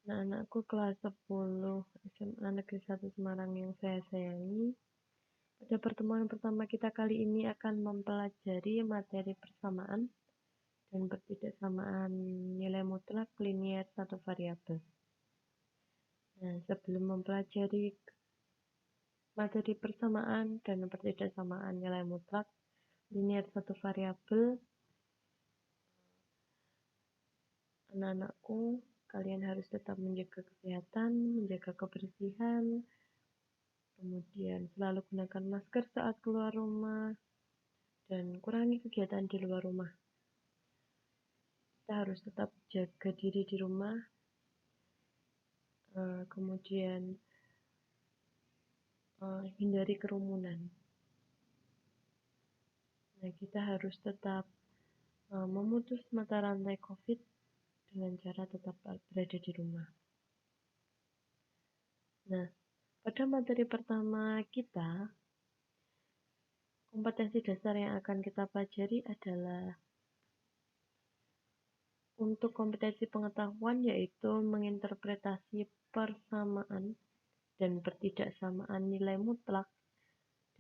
Anak-anakku kelas 10 SMA Negeri 1 Semarang yang saya sayangi. Pada pertemuan pertama kita kali ini akan mempelajari materi persamaan dan ketidaksamaan nilai mutlak linier satu variabel. Nah, sebelum mempelajari materi persamaan dan ketidaksamaan nilai mutlak linier satu variabel, anak-anakku, kalian harus tetap menjaga kesehatan, menjaga kebersihan, kemudian selalu gunakan masker saat keluar rumah, dan kurangi kegiatan di luar rumah. Kita harus tetap jaga diri di rumah, kemudian hindari kerumunan. Nah, kita harus tetap memutus mata rantai COVID dengan cara tetap berada di rumah. Nah, pada materi pertama kita, kompetensi dasar yang akan kita pelajari adalah untuk kompetensi pengetahuan, yaitu menginterpretasi persamaan dan ketidaksamaan nilai mutlak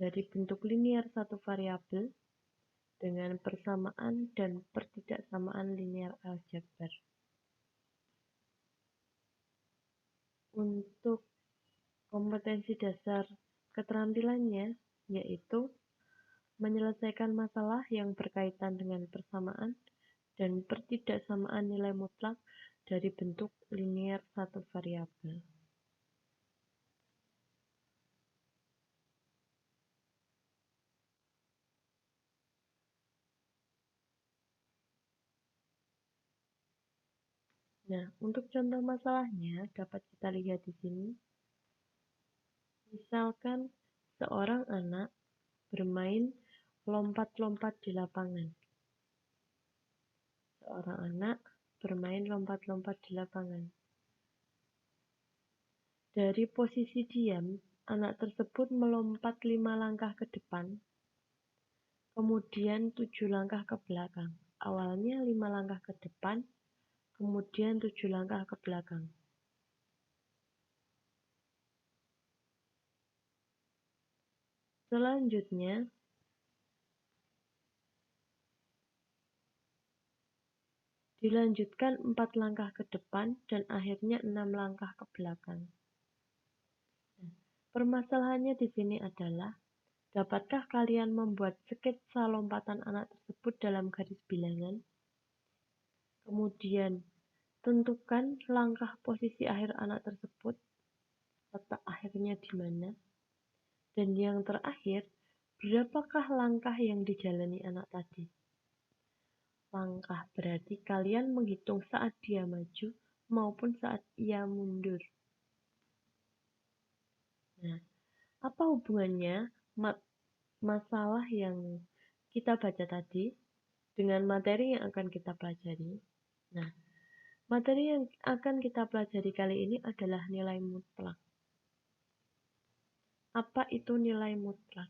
dari bentuk linier satu variabel dengan persamaan dan ketidaksamaan linier aljabar. Untuk kompetensi dasar keterampilannya yaitu menyelesaikan masalah yang berkaitan dengan persamaan dan ketidaksamaan nilai mutlak dari bentuk linier satu variabel. Nah, untuk contoh masalahnya dapat kita lihat di sini. Misalkan seorang anak bermain lompat-lompat di lapangan. Seorang anak bermain lompat-lompat di lapangan. Dari posisi diam, anak tersebut melompat 5 langkah ke depan, kemudian 7 langkah ke belakang. Awalnya 5 langkah ke depan, kemudian 7 langkah ke belakang. Selanjutnya, dilanjutkan 4 langkah ke depan dan akhirnya 6 langkah ke belakang. Permasalahannya di sini adalah, dapatkah kalian membuat sketsa lompatan anak tersebut dalam garis bilangan? Kemudian, tentukan langkah posisi akhir anak tersebut, letak akhirnya di mana. Dan yang terakhir, berapakah langkah yang dijalani anak tadi? Langkah berarti kalian menghitung saat dia maju maupun saat ia mundur. Nah, apa hubungannya masalah yang kita baca tadi dengan materi yang akan kita pelajari? Nah, materi yang akan kita pelajari kali ini adalah nilai mutlak. Apa itu nilai mutlak?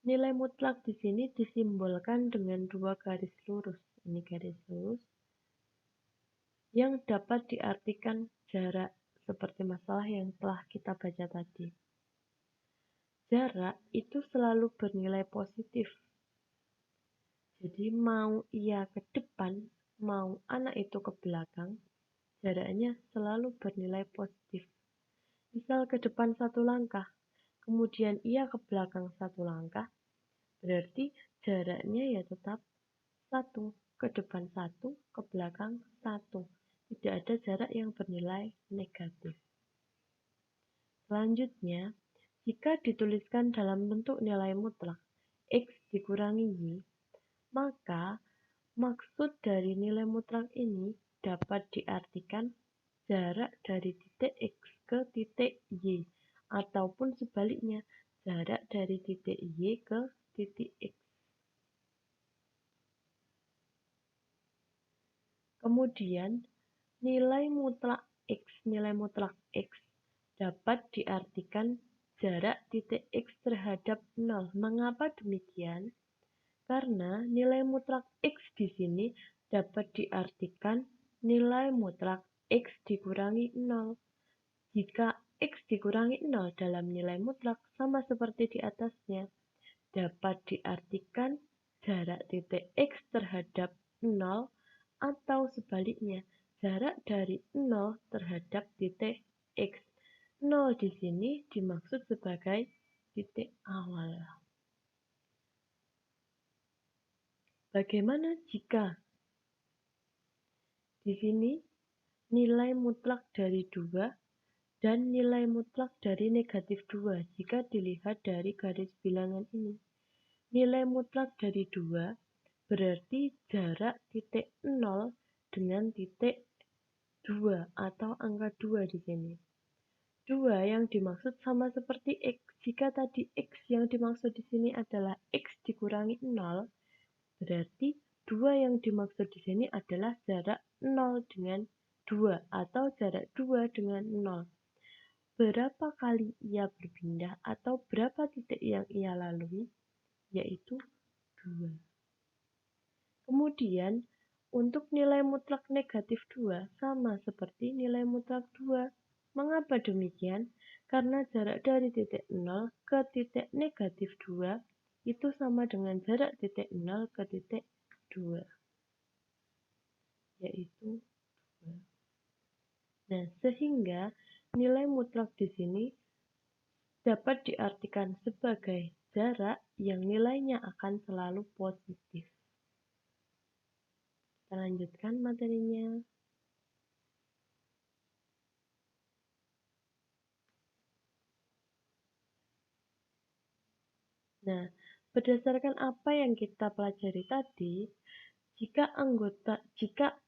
Nilai mutlak di sini disimbolkan dengan 2 garis lurus. Ini garis lurus yang dapat diartikan jarak seperti masalah yang telah kita baca tadi. Jarak itu selalu bernilai positif. Jadi mau ia ke depan, mau anak itu ke belakang, jaraknya selalu bernilai positif. Misal ke depan 1 langkah, kemudian ia ke belakang 1 langkah, berarti jaraknya ya tetap 1, ke depan 1, ke belakang 1. Tidak ada jarak yang bernilai negatif. Selanjutnya, jika dituliskan dalam bentuk nilai mutlak X dikurangi Y, maka maksud dari nilai mutlak ini dapat diartikan jarak dari titik X ke titik Y, ataupun sebaliknya, jarak dari titik Y ke titik X. Kemudian, nilai mutlak X dapat diartikan jarak titik X terhadap 0. Mengapa demikian? Karena nilai mutlak X di sini dapat diartikan nilai mutlak X dikurangi 0. Jika X dikurangi 0 dalam nilai mutlak sama seperti di atasnya, dapat diartikan jarak titik X terhadap 0 atau sebaliknya, jarak dari 0 terhadap titik X. 0 di sini dimaksud sebagai titik awal. Bagaimana jika di sini nilai mutlak dari 2 dan nilai mutlak dari negatif 2 jika dilihat dari garis bilangan ini? Nilai mutlak dari 2 berarti jarak titik 0 dengan titik 2 atau angka 2 di sini. 2 yang dimaksud sama seperti X. Jika tadi X yang dimaksud di sini adalah X dikurangi 0, berarti 2 yang dimaksud di sini adalah jarak 0 dengan 2 atau jarak 2 dengan 0. Berapa kali ia berpindah atau berapa titik yang ia lalui, yaitu 2. Kemudian, untuk nilai mutlak negatif 2 sama seperti nilai mutlak 2. Mengapa demikian? Karena jarak dari titik 0 ke titik negatif 2 itu sama dengan jarak titik 0 ke titik 2, yaitu 2. Nah, sehingga nilai mutlak di sini dapat diartikan sebagai jarak yang nilainya akan selalu positif. Kita lanjutkan materinya. Nah, berdasarkan apa yang kita pelajari tadi, jika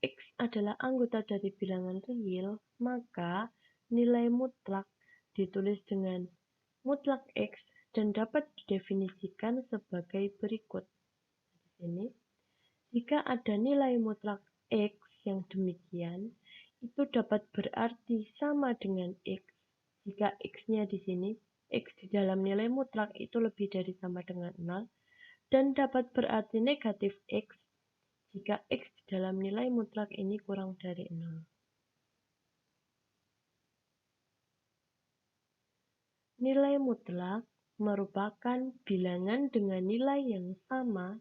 X adalah anggota dari bilangan real, maka nilai mutlak ditulis dengan mutlak X dan dapat didefinisikan sebagai berikut. Di sini, jika ada nilai mutlak X yang demikian, itu dapat berarti sama dengan X jika X-nya di sini, X di dalam nilai mutlak itu lebih dari sama dengan 0, dan dapat berarti negatif X jika X di dalam nilai mutlak ini kurang dari 0. Nilai mutlak merupakan bilangan dengan nilai yang sama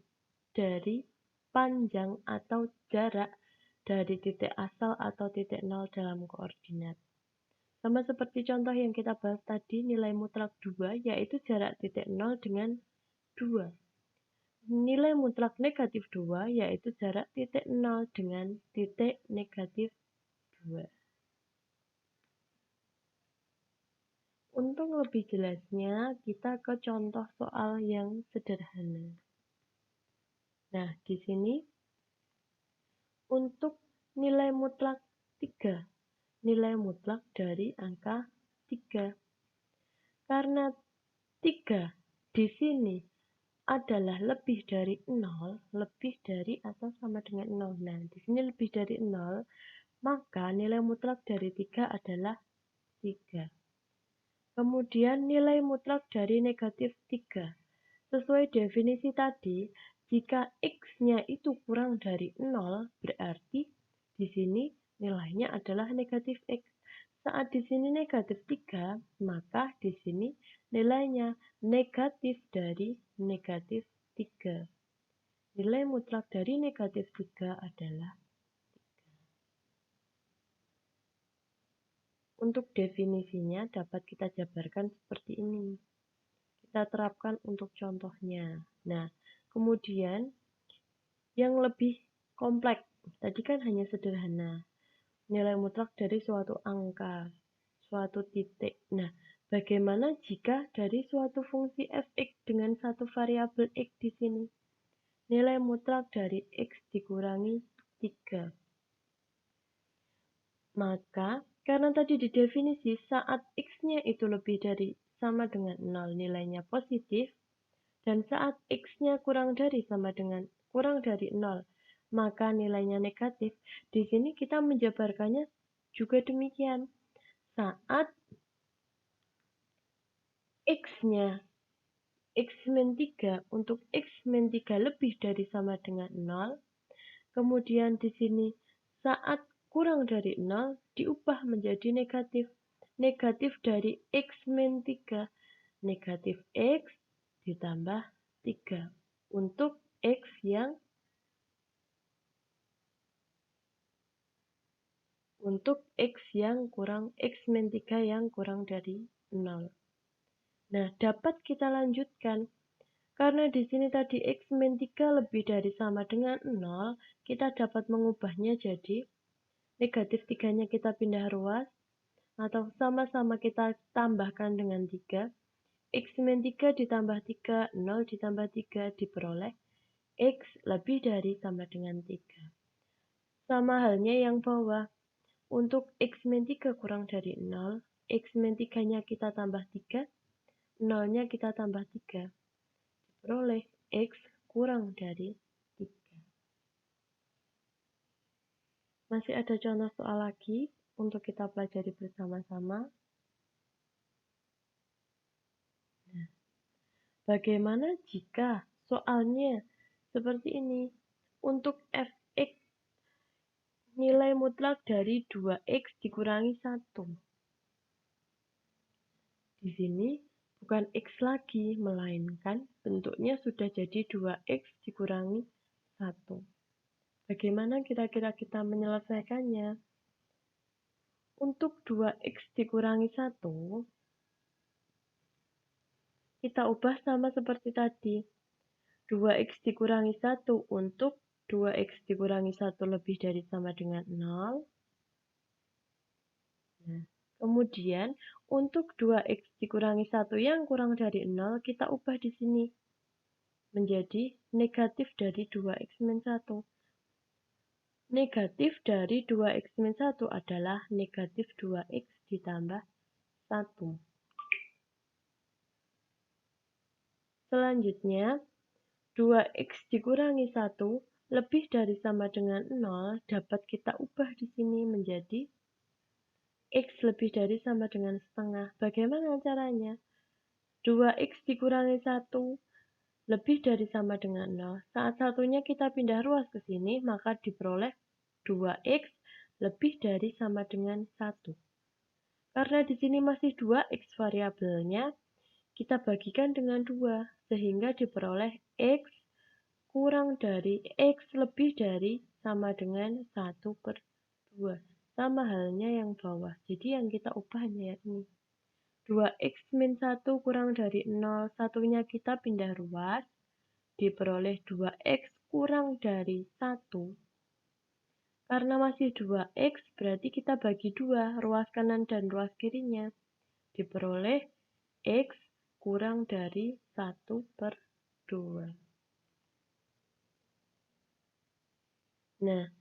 dari panjang atau jarak dari titik asal atau titik 0 dalam koordinat. Sama seperti contoh yang kita bahas tadi, nilai mutlak 2 yaitu jarak titik 0 dengan 2. Nilai mutlak negatif 2 yaitu jarak titik 0 dengan titik negatif 2. Untuk lebih jelasnya, kita ke contoh soal yang sederhana. Nah, di sini untuk nilai mutlak 3. Nilai mutlak dari angka 3. Karena 3 di sini adalah lebih dari 0, lebih dari atau sama dengan 0. Nah, di sini lebih dari 0, maka nilai mutlak dari 3 adalah 3. Kemudian nilai mutlak dari negatif 3. Sesuai definisi tadi, jika X-nya itu kurang dari 0, berarti di sini nilainya adalah negatif X. Saat di sini negatif 3, maka di sini nilainya negatif dari negatif 3. Nilai mutlak dari negatif 3 adalah 3. Untuk definisinya dapat kita jabarkan seperti ini. Kita terapkan untuk contohnya. Nah, kemudian yang lebih kompleks, tadi kan hanya sederhana. Nilai mutlak dari suatu angka, suatu titik. Nah, bagaimana jika dari suatu fungsi f(x) dengan satu variabel x di sini? Nilai mutlak dari x dikurangi 3. Maka, karena tadi di definisi saat x-nya itu lebih dari sama dengan 0 nilainya positif, dan saat x-nya kurang dari 0 maka nilainya negatif. Di sini kita menjabarkannya juga demikian. Saat x-nya x-3 untuk x-3 lebih dari sama dengan 0, kemudian di sini saat kurang dari 0 diubah menjadi negatif. Negatif dari X min 3. Negatif X ditambah 3. Untuk X yang kurang X min 3 yang kurang dari 0. Nah, dapat kita lanjutkan. Karena di sini tadi X min 3 lebih dari sama dengan 0, kita dapat mengubahnya jadi negatif 3-nya kita pindah ruas, atau sama-sama kita tambahkan dengan 3. X min 3 ditambah 3, 0 ditambah 3 diperoleh X lebih dari sama dengan 3. Sama halnya yang bawah. Untuk X min 3 kurang dari 0, X min 3-nya kita tambah 3, 0-nya kita tambah 3. Diperoleh X kurang dari 3. Masih ada contoh soal lagi untuk kita pelajari bersama-sama. Nah, bagaimana jika soalnya seperti ini? Untuk fx nilai mutlak dari 2x dikurangi 1. Di sini bukan x lagi, melainkan bentuknya sudah jadi 2x dikurangi 1. Bagaimana kira-kira kita menyelesaikannya? Untuk 2x dikurangi 1, kita ubah sama seperti tadi. 2x dikurangi 1 untuk 2x dikurangi 1 lebih dari sama dengan 0. Nah, kemudian untuk 2x dikurangi 1 yang kurang dari 0, kita ubah di sini menjadi negatif dari 2x min 1. Negatif dari 2x min 1 adalah negatif 2x ditambah 1. Selanjutnya, 2x dikurangi 1 lebih dari sama dengan 0 dapat kita ubah di sini menjadi x lebih dari sama dengan setengah. Bagaimana caranya? 2x dikurangi 1 lebih dari sama dengan 0. Saat satunya kita pindah ruas ke sini, maka diperoleh 2x lebih dari sama dengan 1. Karena di sini masih 2x variabelnya, kita bagikan dengan 2, sehingga diperoleh x kurang dari x lebih dari sama dengan 1/2. Sama halnya yang bawah. Jadi yang kita ubah hanya ini. 2x min 1 kurang dari 0, satunya kita pindah ruas, diperoleh 2x kurang dari 1. Karena masih 2x, berarti kita bagi 2, ruas kanan dan ruas kirinya. Diperoleh x kurang dari 1/2. Nah,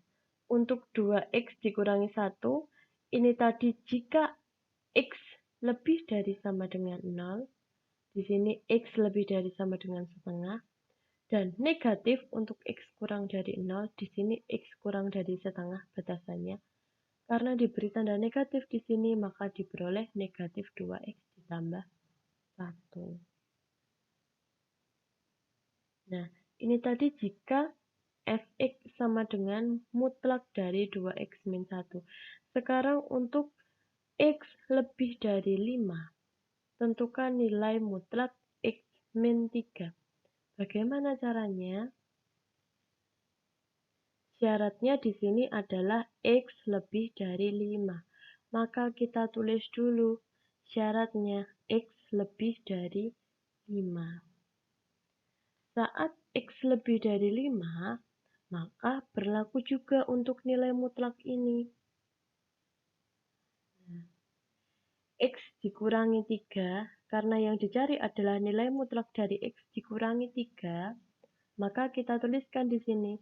untuk 2x dikurangi 1, ini tadi jika x lebih dari sama dengan 0, di sini x lebih dari sama dengan setengah, dan negatif untuk x kurang dari 0, di sini x kurang dari setengah batasannya. Karena diberi tanda negatif di sini, maka diperoleh negatif 2x ditambah 1. Nah, ini tadi jika fx sama dengan mutlak dari 2x min 1. Sekarang untuk x lebih dari 5, tentukan nilai mutlak x min 3. Bagaimana caranya? Syaratnya di sini adalah x lebih dari 5. Maka kita tulis dulu syaratnya x lebih dari 5. Saat x lebih dari 5, maka berlaku juga untuk nilai mutlak ini. X dikurangi 3, karena yang dicari adalah nilai mutlak dari X dikurangi 3, maka kita tuliskan di sini.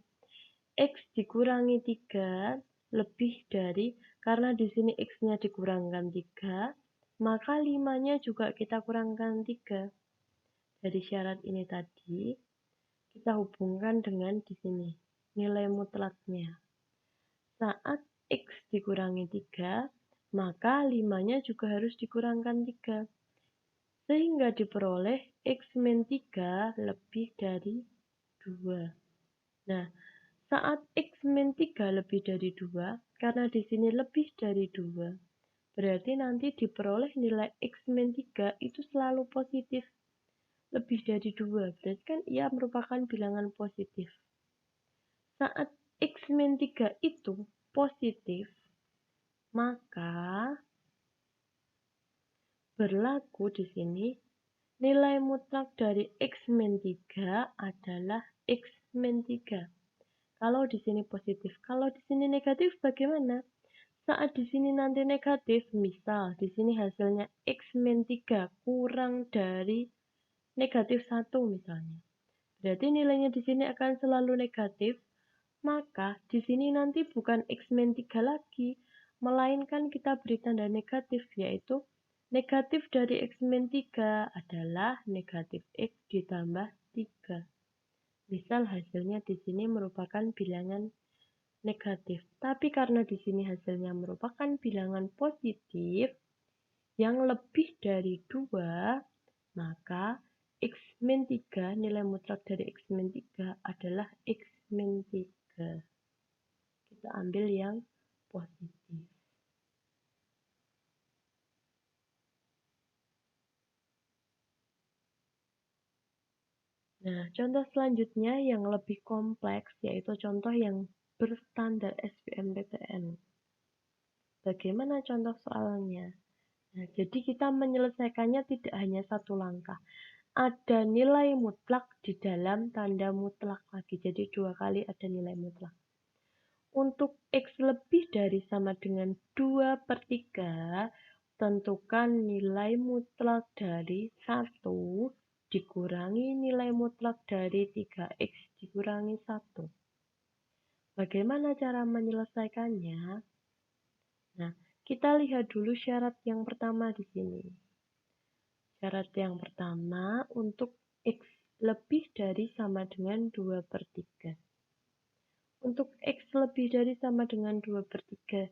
X dikurangi 3 lebih dari, karena di sini X-nya dikurangkan 3, maka 5-nya juga kita kurangkan 3. Dari syarat ini tadi, kita hubungkan dengan di sini, nilai mutlaknya. Saat X dikurangi 3, maka 5-nya juga harus dikurangkan 3. Sehingga diperoleh X min 3 lebih dari 2. Nah, Saat X min 3 lebih dari 2, karena di sini lebih dari 2, berarti nanti diperoleh nilai X min 3 itu selalu positif. Lebih dari 2, berarti kan ia merupakan bilangan positif. Saat X min 3 itu positif, maka berlaku di sini nilai mutlak dari X min 3 adalah X min 3. Kalau di sini positif, kalau di sini negatif bagaimana? Saat di sini nanti negatif, misal di sini hasilnya X min 3 kurang dari negatif 1 misalnya. Berarti nilainya di sini akan selalu negatif, maka di sini nanti bukan X min 3 lagi, melainkan kita beri tanda negatif, yaitu negatif dari X min 3 adalah negatif X ditambah 3. Misal hasilnya di sini merupakan bilangan negatif. Tapi karena di sini hasilnya merupakan bilangan positif yang lebih dari 2, maka X min 3, nilai mutlak dari X min 3 adalah X min 3. Kita ambil yang positif. Nah, contoh selanjutnya yang lebih kompleks, yaitu contoh yang berstandar SBMPTN. Bagaimana contoh soalnya? Nah, jadi kita menyelesaikannya tidak hanya satu langkah. Ada nilai mutlak di dalam tanda mutlak lagi. Jadi 2 kali ada nilai mutlak. Untuk X lebih dari sama dengan 2/3, tentukan nilai mutlak dari 1 dikurangi nilai mutlak dari 3X dikurangi 1. Bagaimana cara menyelesaikannya? Nah, kita lihat dulu syarat yang pertama di sini. Syarat yang pertama untuk X lebih dari sama dengan 2/3. Untuk X lebih dari sama dengan 2/3,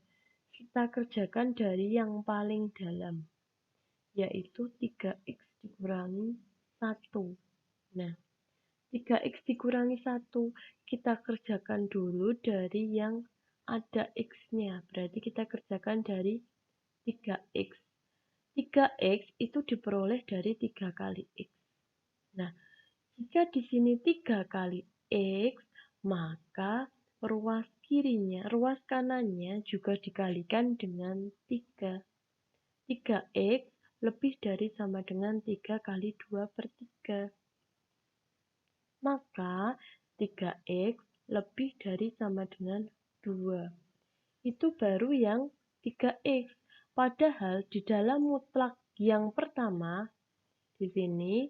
kita kerjakan dari yang paling dalam, yaitu 3X dikurangi 1. Nah, 3X dikurangi 1, kita kerjakan dulu dari yang ada X-nya. Berarti kita kerjakan dari 3X. 3X itu diperoleh dari 3 kali X. Nah, jika di sini 3 kali X, maka ruas kirinya, ruas kanannya juga dikalikan dengan 3. 3X lebih dari sama dengan 3 kali 2/3. Maka 3X lebih dari sama dengan 2. Itu baru yang 3X. Padahal di dalam mutlak yang pertama, di sini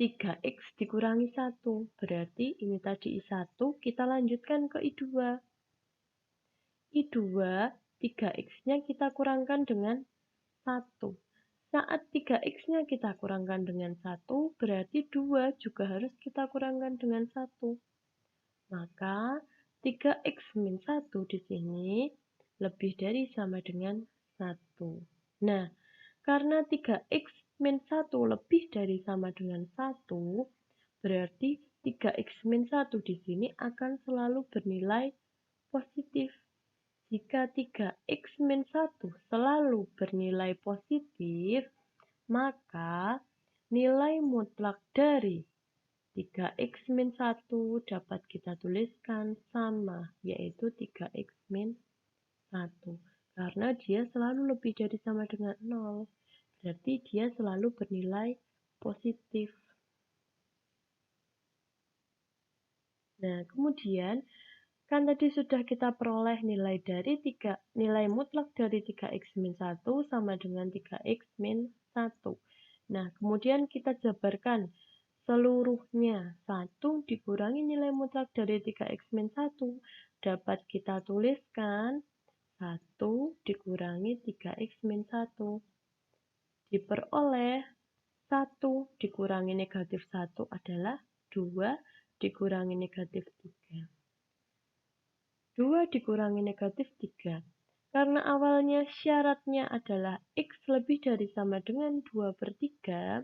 3X dikurangi 1. Berarti ini tadi I1, kita lanjutkan ke I2. I2, 3X-nya kita kurangkan dengan 1. Saat 3X-nya kita kurangkan dengan 1, berarti 2 juga harus kita kurangkan dengan 1. Maka 3X min 1 di sini lebih dari sama dengan 1. Nah, karena 3X min 1 lebih dari sama dengan 1, berarti 3X min 1 di sini akan selalu bernilai positif. Jika 3X min 1 selalu bernilai positif, maka nilai mutlak dari 3X min 1 dapat kita tuliskan sama, yaitu 3X min 1. Karena dia selalu lebih dari sama dengan 0. Berarti dia selalu bernilai positif. Nah, kemudian kan tadi sudah kita peroleh nilai mutlak dari 3X min 1 sama dengan 3X min 1. Nah, kemudian kita jabarkan seluruhnya. 1 dikurangi nilai mutlak dari 3X min 1 dapat kita tuliskan 1 dikurangi 3X min 1. Diperoleh 1 dikurangi negatif 1 adalah 2 dikurangi negatif 3. 2 dikurangi negatif 3. Karena awalnya syaratnya adalah X lebih dari sama dengan 2/3,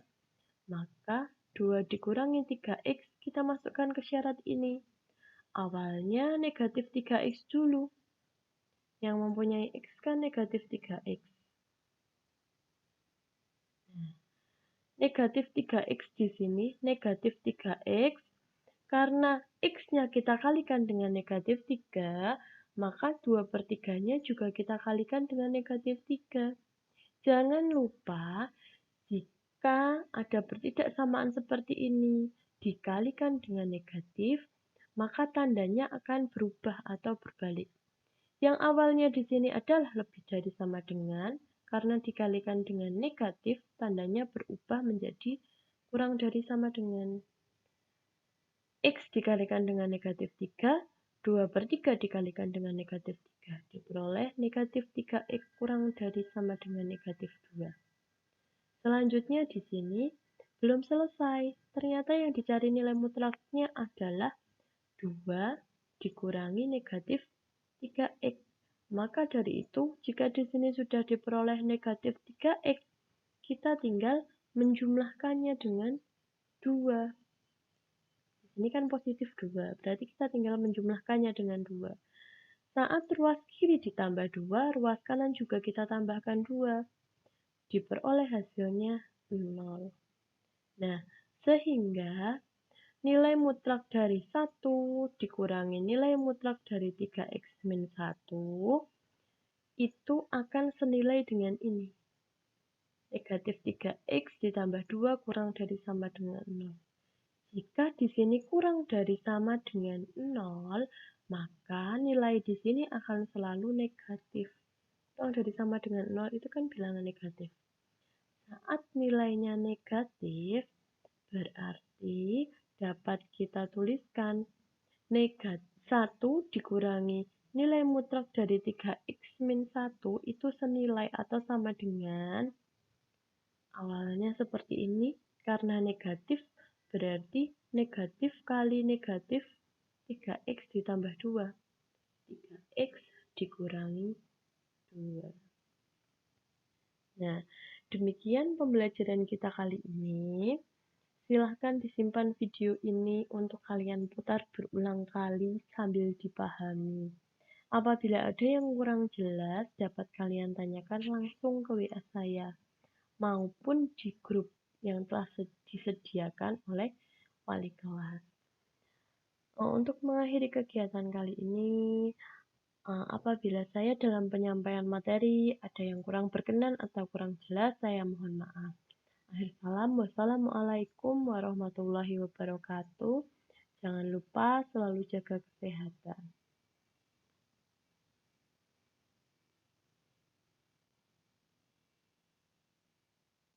maka 2 dikurangi 3X kita masukkan ke syarat ini. Awalnya negatif 3x dulu. Yang mempunyai x kan negatif 3x. Nah, negatif 3x di sini, negatif 3x. Karena x-nya kita kalikan dengan negatif 3, maka 2/3-nya juga kita kalikan dengan negatif 3. Jangan lupa, jika ada pertidaksamaan seperti ini dikalikan dengan negatif, maka tandanya akan berubah atau berbalik. Yang awalnya di sini adalah lebih dari sama dengan, karena dikalikan dengan negatif, tandanya berubah menjadi kurang dari sama dengan. X dikalikan dengan negatif 3, 2/3 dikalikan dengan negatif 3. Diperoleh negatif 3x kurang dari sama dengan negatif 2. Selanjutnya di sini belum selesai. Ternyata yang dicari nilai mutlaknya adalah 2 dikurangi negatif 3x. Maka dari itu, jika di sini sudah diperoleh negatif 3x, kita tinggal menjumlahkannya dengan 2. Ini kan positif 2, berarti kita tinggal menjumlahkannya dengan 2. Saat ruas kiri ditambah 2, ruas kanan juga kita tambahkan 2. Diperoleh hasilnya 0. Nah, sehingga nilai mutlak dari 1 dikurangi nilai mutlak dari 3x min 1 itu akan senilai dengan ini. Negatif 3x ditambah 2 kurang dari sama dengan 0. Jika di sini kurang dari sama dengan 0, maka nilai di sini akan selalu negatif. Kurang dari sama dengan 0 itu kan bilangan negatif. Saat nilainya negatif, berarti dapat kita tuliskan negatif 1 dikurangi nilai mutlak dari 3x min 1 itu senilai atau sama dengan, awalnya seperti ini, karena negatif berarti negatif kali negatif 3x ditambah 2. 3x dikurangi 2. Nah, demikian pembelajaran kita kali ini. Silahkan disimpan video ini untuk kalian putar berulang kali sambil dipahami. Apabila ada yang kurang jelas, dapat kalian tanyakan langsung ke WA saya, maupun di grup yang telah disediakan oleh wali kelas. Untuk mengakhiri kegiatan kali ini, apabila saya dalam penyampaian materi ada yang kurang berkenan atau kurang jelas, saya mohon maaf. Akhir salam, wassalamualaikum warahmatullahi wabarakatuh. Jangan lupa selalu jaga kesehatan.